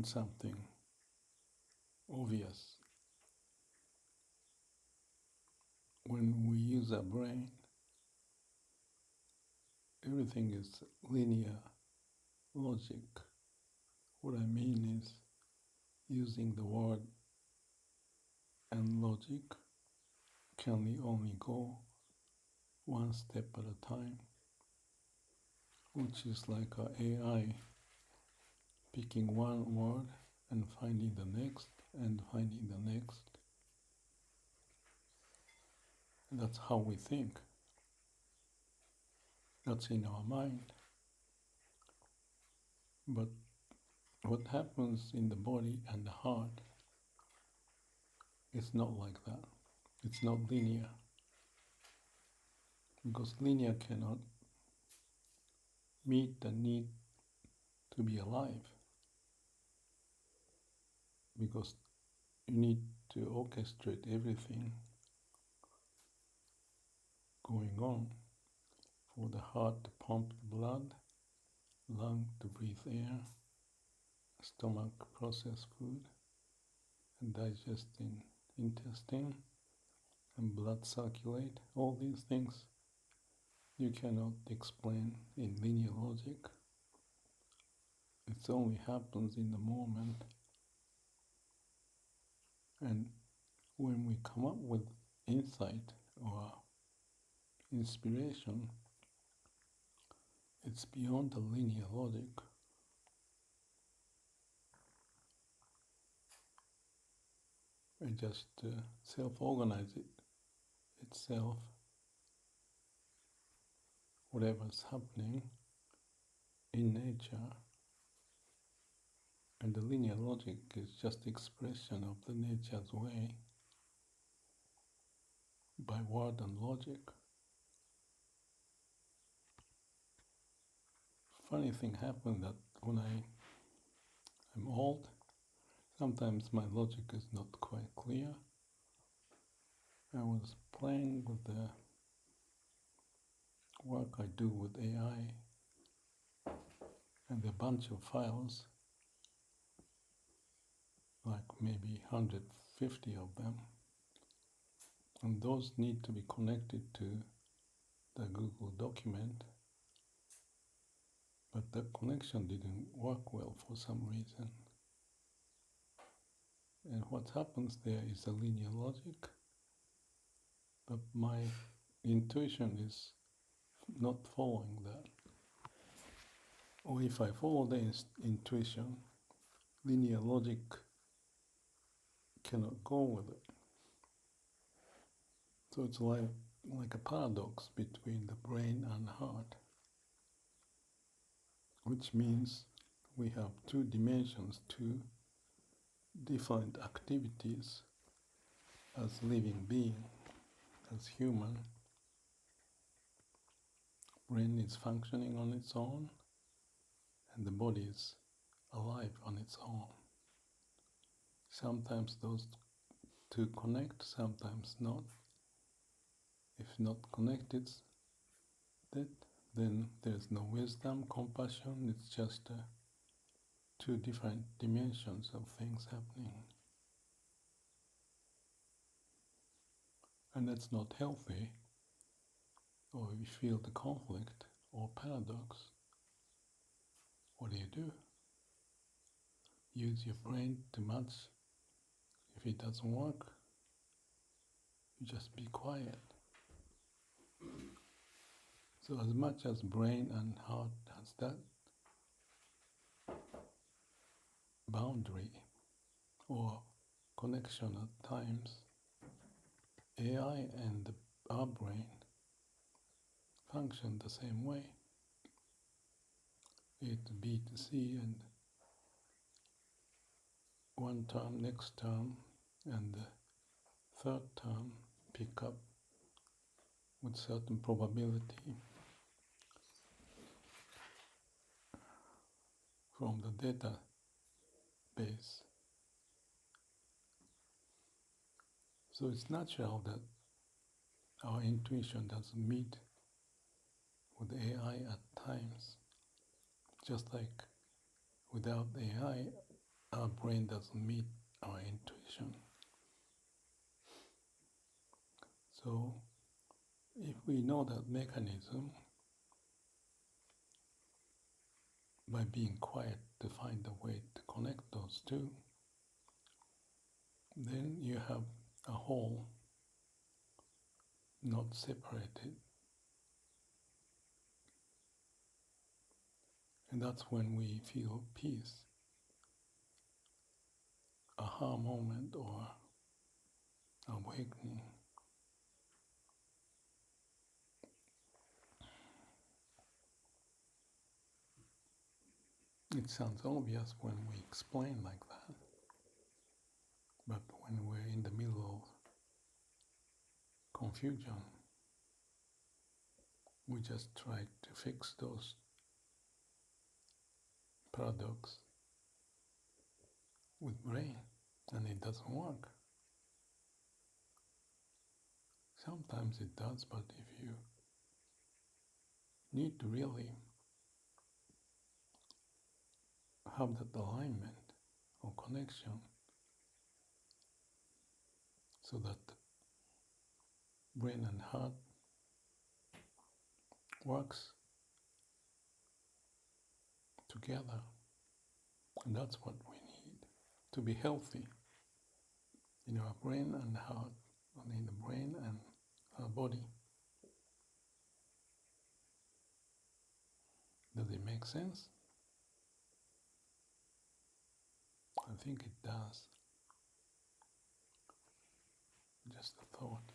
on something obvious. When we use our brain, everything is linear logic. What I mean is using the word and logic can only go one step at a time, which is like our AI picking one word and finding the next and finding the next. That's how we think. That's in our mind. But what happens in the body and the heart is not like that. It's not linear. Because linear cannot meet the need to be alive. Because you need to orchestrate everything going on for the heart to pump blood, lung to breathe air, stomach process food, and digest in intestine, and blood circulate. All these things you cannot explain in linear logic. It only happens in the moment. And when we come up with insight or inspiration, it's beyond the linear logic. It just self-organize itself, whatever's happening in nature. And the linear logic is just expression of the nature's way by word and logic. Funny thing happened that when I'm old, sometimes my logic is not quite clear. I was playing with the work I do with AI and a bunch of files, like maybe 150 of them, and those need to be connected to the Google document, but the connection didn't work well for some reason. And what happens there is a linear logic, but my intuition is not following that. Or if I follow the intuition, linear logic cannot go with it. So it's like a paradox between the brain and heart, which means we have two dimensions, two different activities as living being, as human. Brain is functioning on its own, and the body is alive on its own. Sometimes those two connect, sometimes not. If not connected, then there's no wisdom, compassion. It's just two different dimensions of things happening. And that's not healthy, or you feel the conflict or paradox. What do? Use your brain too much. If it doesn't work, you just be quiet. So as much as brain and heart has that boundary or connection at times, AI and our brain function the same way. It's B2C, and one term, next term, and the third term pick up with certain probability from the database. So it's natural that our intuition doesn't meet with AI at times. Just like without AI, our brain doesn't meet our intuition. So if we know that mechanism, by being quiet to find a way to connect those two, then you have a whole, not separated. And that's when we feel peace, aha moment or awakening. It sounds obvious when we explain like that, but when we're in the middle of confusion, we just try to fix those paradox with brain, and it doesn't work. Sometimes it does, but if you need to really have that alignment or connection so that brain and heart works together, and that's what we need to be healthy in our brain and heart, and in the brain and our body. Does it make sense? I think it does. Just a thought.